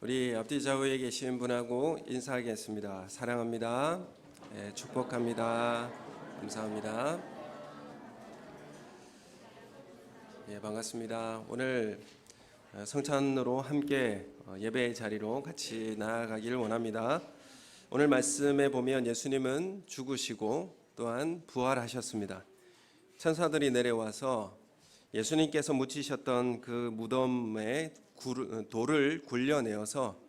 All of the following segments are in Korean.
우리 앞뒤 좌우에 계신 분하고 인사하겠습니다. 사랑합니다. 축복합니다. 감사합니다. 반갑습니다. 오늘 성찬으로 함께 예배의 자리로 같이 나아가기를 원합니다. 오늘 말씀에 보면 예수님은 죽으시고 또한 부활하셨습니다. 천사들이 내려와서 예수님께서 묻히셨던 그 무덤에 돌을 굴려내어서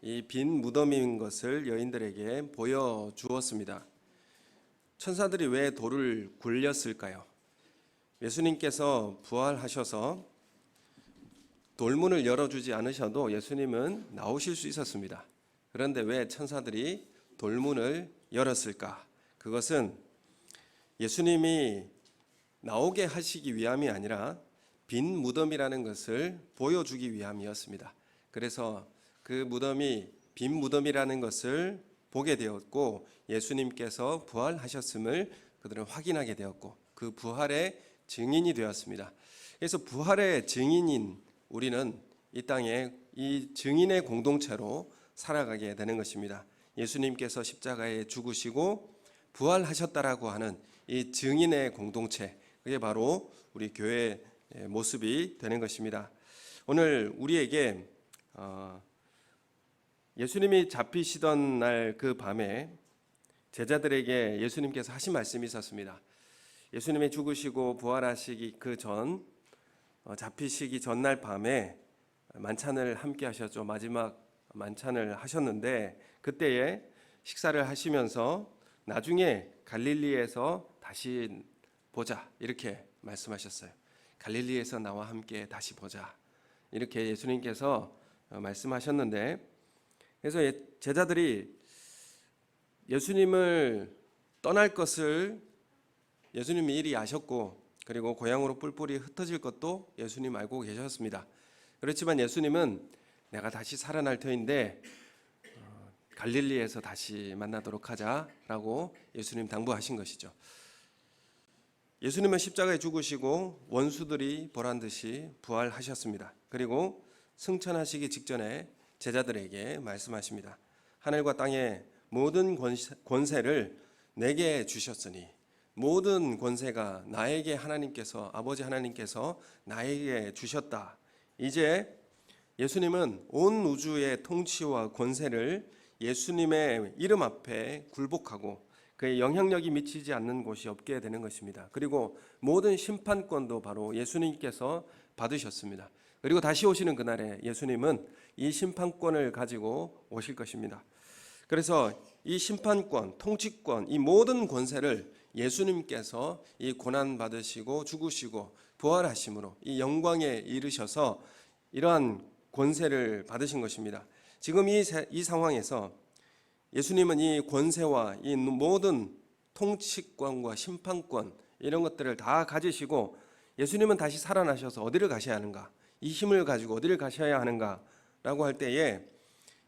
이 빈 무덤인 것을 여인들에게 보여주었습니다. 천사들이 왜 돌을 굴렸을까요? 예수님께서 부활하셔서 돌문을 열어주지 않으셔도 예수님은 나오실 수 있었습니다. 그런데 왜 천사들이 돌문을 열었을까? 그것은 예수님이 나오게 하시기 위함이 아니라 빈 무덤이라는 것을 보여주기 위함이었습니다. 그래서 그 무덤이 빈 무덤이라는 것을 보게 되었고 예수님께서 부활하셨음을 그들은 확인하게 되었고 그 부활의 증인이 되었습니다. 그래서 부활의 증인인 우리는 이 땅에 이 증인의 공동체로 살아가게 되는 것입니다. 예수님께서 십자가에 죽으시고 부활하셨다라고 하는 이 증인의 공동체, 그게 바로 우리 교회의 모습이 되는 것입니다. 오늘 우리에게 예수님이 잡히시던 날 그 밤에 제자들에게 예수님께서 하신 말씀이 있었습니다. 예수님이 죽으시고 부활하시기 그 전 잡히시기 전날 밤에 만찬을 함께 하셨죠. 마지막 만찬을 하셨는데 그때에 식사를 하시면서 나중에 갈릴리에서 다시 보자 이렇게 말씀하셨어요. 갈릴리에서 나와 함께 다시 보자 이렇게 예수님께서 말씀하셨는데 그래서 제자들이 예수님을 떠날 것을 예수님이 미리 아셨고 그리고 고향으로 뿔뿔이 흩어질 것도 예수님 알고 계셨습니다. 그렇지만 예수님은 내가 다시 살아날 터인데 갈릴리에서 다시 만나도록 하자라고 예수님 당부하신 것이죠. 예수님은 십자가에 죽으시고 원수들이 보란 듯이 부활하셨습니다. 그리고 승천하시기 직전에 제자들에게 말씀하십니다. 하늘과 땅의 모든 권세를 내게 주셨으니 모든 권세가 나에게 하나님께서 아버지 하나님께서 나에게 주셨다. 이제 예수님은 온 우주의 통치와 권세를 예수님의 이름 앞에 굴복하고 그의 영향력이 미치지 않는 곳이 없게 되는 것입니다. 그리고 모든 심판권도 바로 예수님께서 받으셨습니다. 그리고 다시 오시는 그날에 예수님은 이 심판권을 가지고 오실 것입니다. 그래서 이 심판권, 통치권, 이 모든 권세를 예수님께서 이 고난 받으시고 죽으시고 부활하심으로 이 영광에 이르셔서 이러한 권세를 받으신 것입니다. 지금 이 상황에서 예수님은 이 권세와 이 모든 통치권과 심판권 이런 것들을 다 가지시고 예수님은 다시 살아나셔서 어디를 가셔야 하는가? 이 힘을 가지고 어디를 가셔야 하는가라고 할 때에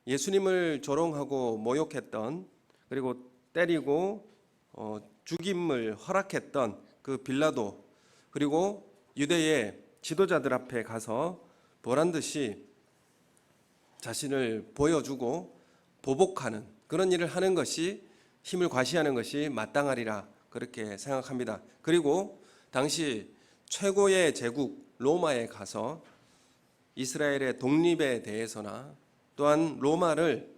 예수님을 조롱하고 모욕했던 그리고 때리고 죽임을 허락했던 그 빌라도 그리고 유대의 지도자들 앞에 가서 보란 듯이 자신을 보여주고 보복하는 그런 일을 하는 것이 힘을 과시하는 것이 마땅하리라 그렇게 생각합니다. 그리고 당시 최고의 제국 로마에 가서 이스라엘의 독립에 대해서나 또한 로마를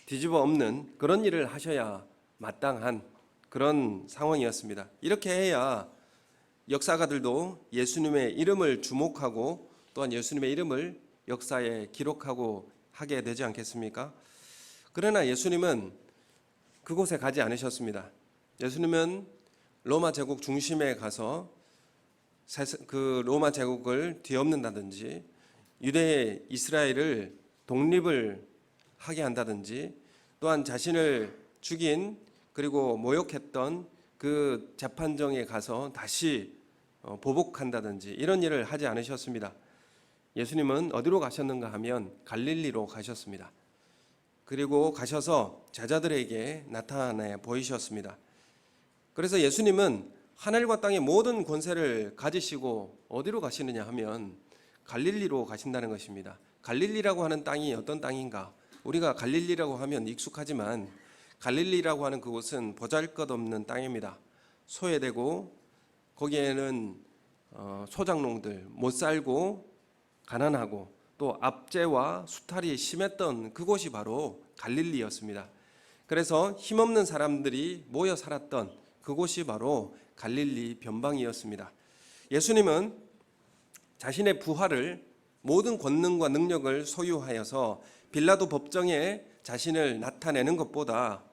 뒤집어 엎는 그런 일을 하셔야 마땅한 그런 상황이었습니다. 이렇게 해야 역사가들도 예수님의 이름을 주목하고 또한 예수님의 이름을 역사에 기록하고 하게 되지 않겠습니까? 그러나 예수님은 그곳에 가지 않으셨습니다. 예수님은 로마 제국 중심에 가서 그 로마 제국을 뒤엎는다든지 유대의 이스라엘을 독립을 하게 한다든지 또한 자신을 죽인 그리고 모욕했던 그 재판정에 가서 다시 보복한다든지 이런 일을 하지 않으셨습니다. 예수님은 어디로 가셨는가 하면 갈릴리로 가셨습니다. 그리고 가셔서 제자들에게 나타내 보이셨습니다. 그래서 예수님은 하늘과 땅의 모든 권세를 가지시고 어디로 가시느냐 하면 갈릴리로 가신다는 것입니다. 갈릴리라고 하는 땅이 어떤 땅인가? 우리가 갈릴리라고 하면 익숙하지만 갈릴리라고 하는 그곳은 보잘것없는 땅입니다. 소외되고 거기에는 소작농들 못 살고 가난하고 또 압제와 수탈이 심했던 그곳이 바로 갈릴리였습니다. 그래서 힘없는 사람들이 모여 살았던 그곳이 바로 갈릴리 변방이었습니다. 예수님은 자신의 부활을 모든 권능과 능력을 소유하여서 빌라도 법정에 자신을 나타내는 것보다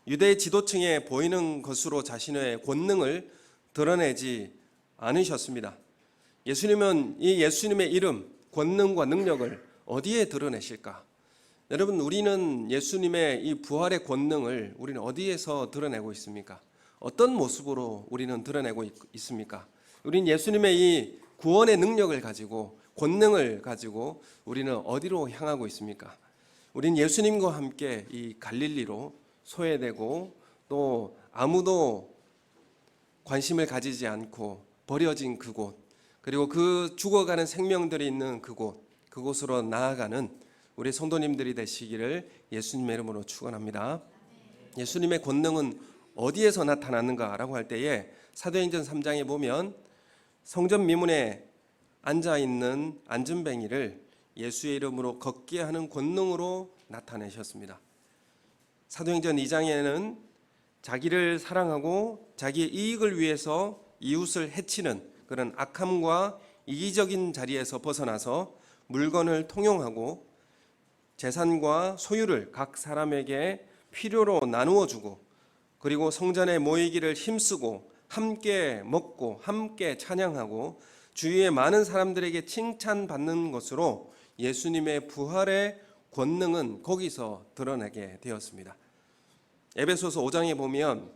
유대 지도층에 보이는 것으로 자신의 권능을 드러내지 않으셨습니다. 예수님은 이 예수님의 이름, 권능과 능력을 어디에 드러내실까? 여러분, 우리는 예수님의 이 부활의 권능을 우리는 어디에서 드러내고 있습니까? 어떤 모습으로 우리는 드러내고 있습니까? 우리는 예수님의 이 구원의 능력을 가지고 권능을 가지고 우리는 어디로 향하고 있습니까? 우리는 예수님과 함께 이 갈릴리로 소외되고 또 아무도 관심을 가지지 않고 버려진 그곳, 그리고 그 죽어가는 생명들이 있는 그곳으로 나아가는 우리 성도님들이 되시기를 예수님의 이름으로 축원합니다. 예수님의 권능은 어디에서 나타났는가라고 할 때에 사도행전 3장에 보면 성전 미문에 앉아있는 안전뱅이를 예수의 이름으로 걷게 하는 권능으로 나타내셨습니다. 사도행전 2장에는 자기를 사랑하고 자기의 이익을 위해서 이웃을 해치는 그런 악함과 이기적인 자리에서 벗어나서 물건을 통용하고 재산과 소유를 각 사람에게 필요로 나누어 주고 그리고 성전에 모이기를 힘쓰고 함께 먹고 함께 찬양하고 주위의 많은 사람들에게 칭찬받는 것으로 예수님의 부활의 권능은 거기서 드러나게 되었습니다. 에베소서 5장에 보면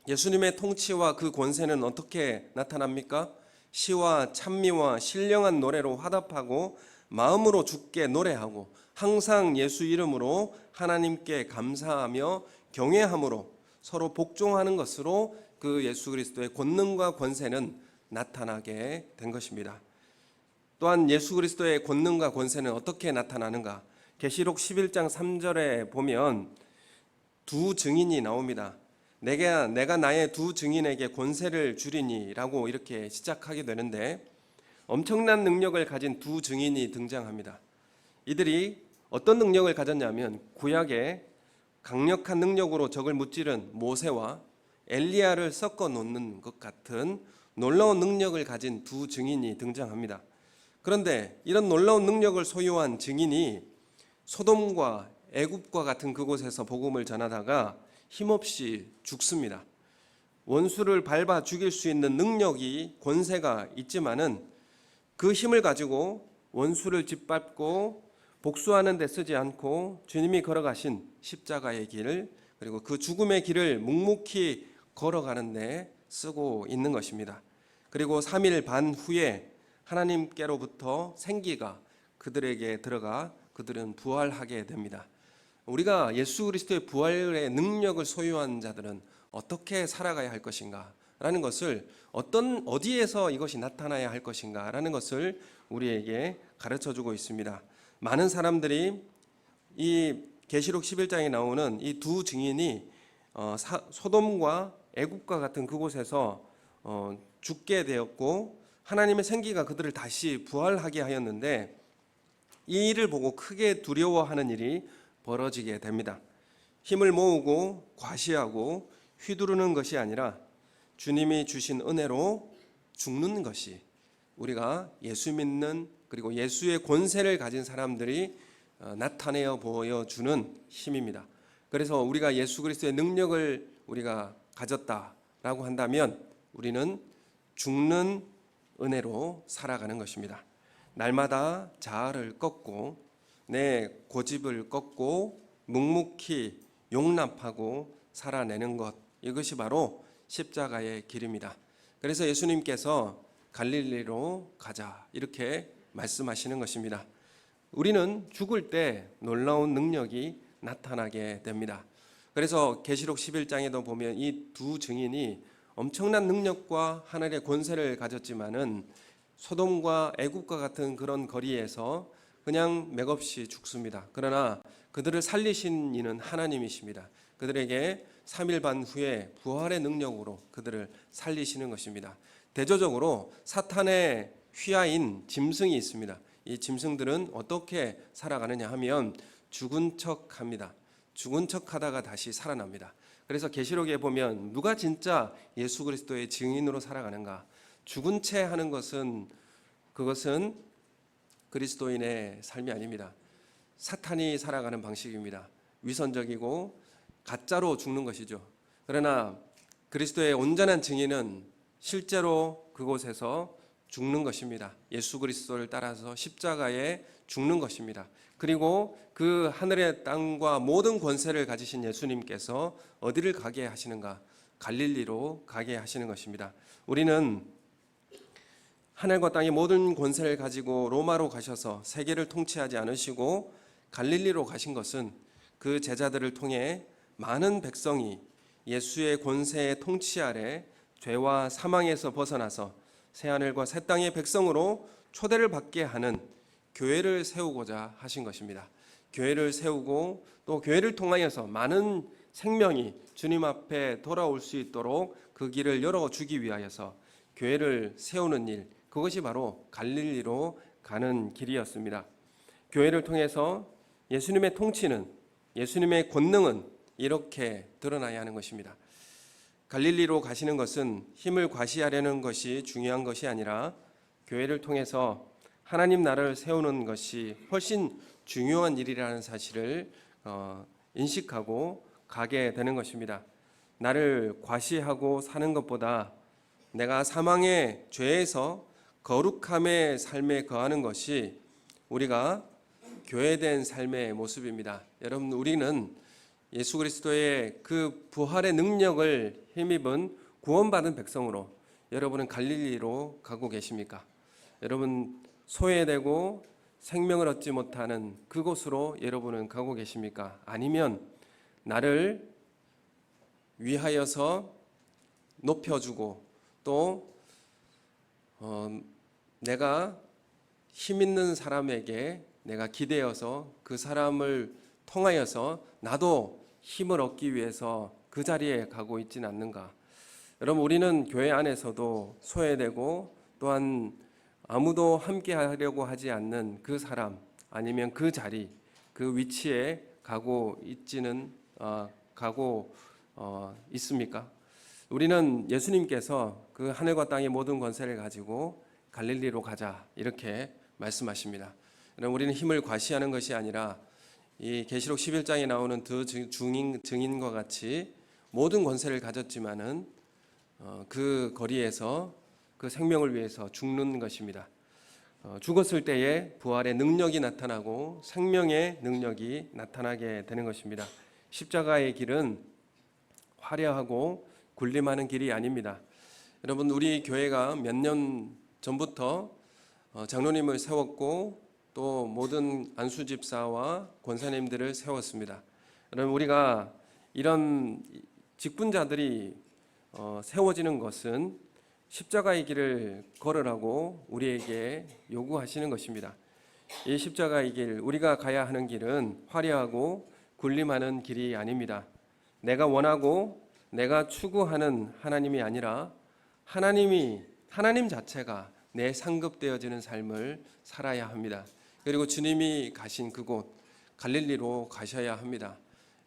예수님의 통치와 그 권세는 어떻게 나타납니까? 시와 찬미와 신령한 노래로 화답하고 마음으로 주께 노래하고 항상 예수 이름으로 하나님께 감사하며 경외함으로 서로 복종하는 것으로 그 예수 그리스도의 권능과 권세는 나타나게 된 것입니다. 또한 예수 그리스도의 권능과 권세는 어떻게 나타나는가? 계시록 11장 3절에 보면 두 증인이 나옵니다. 내가 나의 두 증인에게 권세를 주리니라고 이렇게 시작하게 되는데 엄청난 능력을 가진 두 증인이 등장합니다. 이들이 어떤 능력을 가졌냐면 구약에 강력한 능력으로 적을 무찌른 모세와 엘리야를 섞어 놓는 것 같은 놀라운 능력을 가진 두 증인이 등장합니다. 그런데 이런 놀라운 능력을 소유한 증인이 소돔과 애굽과 같은 그곳에서 복음을 전하다가 힘없이 죽습니다. 원수를 밟아 죽일 수 있는 능력이 권세가 있지만은 그 힘을 가지고 원수를 짓밟고 복수하는 데 쓰지 않고 주님이 걸어가신 십자가의 길을 그리고 그 죽음의 길을 묵묵히 걸어가는 데 쓰고 있는 것입니다. 그리고 3일 반 후에 하나님께로부터 생기가 그들에게 들어가 그들은 부활하게 됩니다. 우리가 예수 그리스도의 부활의 능력을 소유한 자들은 어떻게 살아가야 할 것인가 라는 것을 어디에서 이것이 나타나야 할 것인가 라는 것을 우리에게 가르쳐주고 있습니다. 많은 사람들이 이 계시록 11장에 나오는 이 두 증인이 소돔과 애굽과 같은 그곳에서 죽게 되었고 하나님의 생기가 그들을 다시 부활하게 하였는데 이 일을 보고 크게 두려워하는 일이 벌어지게 됩니다. 힘을 모으고 과시하고 휘두르는 것이 아니라 주님이 주신 은혜로 죽는 것이 우리가 예수 믿는 그리고 예수의 권세를 가진 사람들이 나타내어 보여주는 힘입니다. 그래서 우리가 예수 그리스도의 능력을 우리가 가졌다라고 한다면 우리는 죽는 은혜로 살아가는 것입니다. 날마다 자아를 꺾고 내 고집을 꺾고 묵묵히 용납하고 살아내는 것, 이것이 바로 십자가의 길입니다. 그래서 예수님께서 갈릴리로 가자 이렇게 말씀하시는 것입니다. 우리는 죽을 때 놀라운 능력이 나타나게 됩니다. 그래서 계시록 11장에도 보면 이 두 증인이 엄청난 능력과 하늘의 권세를 가졌지만은 소돔과 애굽과 같은 그런 거리에서 그냥 맥없이 죽습니다. 그러나 그들을 살리신 이는 하나님이십니다. 그들에게 3일 반 후에 부활의 능력으로 그들을 살리시는 것입니다. 대조적으로 사탄의 휘하인 짐승이 있습니다. 이 짐승들은 어떻게 살아가느냐 하면 죽은 척합니다. 죽은 척하다가 다시 살아납니다. 그래서 계시록에 보면 누가 진짜 예수 그리스도의 증인으로 살아가는가? 죽은 채 하는 것은 그것은 그리스도인의 삶이 아닙니다. 사탄이 살아가는 방식입니다. 위선적이고 가짜로 죽는 것이죠. 그러나 그리스도의 온전한 증인은 실제로 그곳에서 죽는 것입니다. 예수 그리스도를 따라서 십자가에 죽는 것입니다. 그리고 그 하늘의 땅과 모든 권세를 가지신 예수님께서 어디를 가게 하시는가? 갈릴리로 가게 하시는 것입니다. 우리는 하늘과 땅의 모든 권세를 가지고 로마로 가셔서 세계를 통치하지 않으시고 갈릴리로 가신 것은 그 제자들을 통해 많은 백성이 예수의 권세의 통치 아래 죄와 사망에서 벗어나서 새하늘과 새 땅의 백성으로 초대를 받게 하는 교회를 세우고자 하신 것입니다. 교회를 세우고 또 교회를 통하여서 많은 생명이 주님 앞에 돌아올 수 있도록 그 길을 열어주기 위하여서 교회를 세우는 일, 그것이 바로 갈릴리로 가는 길이었습니다. 교회를 통해서 예수님의 통치는, 예수님의 권능은 이렇게 드러나야 하는 것입니다. 갈릴리로 가시는 것은 힘을 과시하려는 것이 중요한 것이 아니라 교회를 통해서 하나님 나라를 세우는 것이 훨씬 중요한 일이라는 사실을 인식하고 가게 되는 것입니다. 나를 과시하고 사는 것보다 내가 사망의 죄에서 거룩함의 삶에 거하는 것이 우리가 교회된 삶의 모습입니다. 여러분, 우리는 예수 그리스도의 그 부활의 능력을 힘입은 구원받은 백성으로 여러분은 갈릴리로 가고 계십니까? 여러분, 소외되고 생명을 얻지 못하는 그곳으로 여러분은 가고 계십니까? 아니면 나를 위하여서 높여주고 또 내가 힘 있는 사람에게 내가 기대어서 그 사람을 통하여서 나도 힘을 얻기 위해서 그 자리에 가고 있지는 않는가? 여러분, 우리는 교회 안에서도 소외되고 또한 아무도 함께 하려고 하지 않는 그 사람 아니면 그 자리, 그 위치에 가고 있습니까? 우리는 예수님께서 그 하늘과 땅의 모든 권세를 가지고 갈릴리로 가자 이렇게 말씀하십니다. 우리는 힘을 과시하는 것이 아니라 이 계시록 11장에 나오는 두 증인과 같이 모든 권세를 가졌지만은 그 거리에서 그 생명을 위해서 죽는 것입니다. 죽었을 때에 부활의 능력이 나타나고 생명의 능력이 나타나게 되는 것입니다. 십자가의 길은 화려하고 군림하는 길이 아닙니다. 여러분, 우리 교회가 몇 년 전부터 장로님을 세웠고 또 모든 안수집사와 권사님들을 세웠습니다. 여러분, 우리가 이런 직분자들이 세워지는 것은 십자가의 길을 걸으라고 우리에게 요구하시는 것입니다. 이 십자가의 길, 우리가 가야 하는 길은 화려하고 군림하는 길이 아닙니다. 내가 원하고 내가 추구하는 하나님이 아니라 하나님 자체가 내 상급되어지는 삶을 살아야 합니다. 그리고 주님이 가신 그곳 갈릴리로 가셔야 합니다.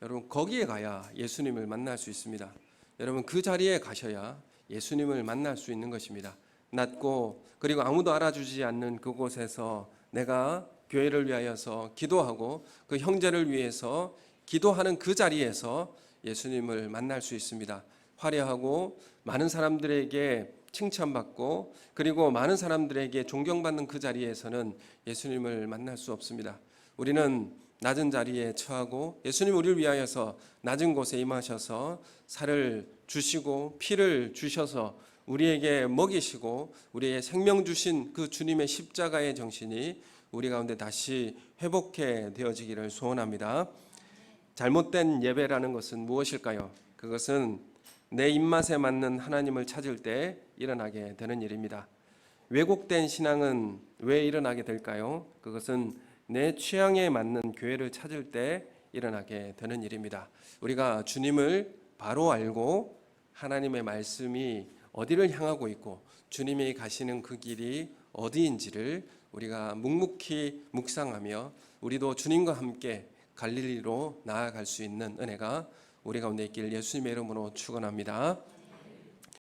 여러분, 거기에 가야 예수님을 만날 수 있습니다. 여러분, 그 자리에 가셔야 예수님을 만날 수 있는 것입니다. 낮고 그리고 아무도 알아주지 않는 그곳에서 내가 교회를 위하여서 기도하고 그 형제를 위해서 기도하는 그 자리에서 예수님을 만날 수 있습니다. 화려하고 많은 사람들에게 칭찬받고 그리고 많은 사람들에게 존경받는 그 자리에서는 예수님을 만날 수 없습니다. 우리는 낮은 자리에 처하고 예수님 우리를 위하여서 낮은 곳에 임하셔서 살을 주시고 피를 주셔서 우리에게 먹이시고 우리의 생명 주신 그 주님의 십자가의 정신이 우리 가운데 다시 회복해 되어지기를 소원합니다. 잘못된 예배라는 것은 무엇일까요? 그것은 내 입맛에 맞는 하나님을 찾을 때 일어나게 되는 일입니다. 왜곡된 신앙은 왜 일어나게 될까요? 그것은 내 취향에 맞는 교회를 찾을 때 일어나게 되는 일입니다. 우리가 주님을 바로 알고 하나님의 말씀이 어디를 향하고 있고 주님이 가시는 그 길이 어디인지를 우리가 묵묵히 묵상하며 우리도 주님과 함께 갈릴리로 나아갈 수 있는 은혜가 우리 가운데 있길 예수님의 이름으로 축원합니다.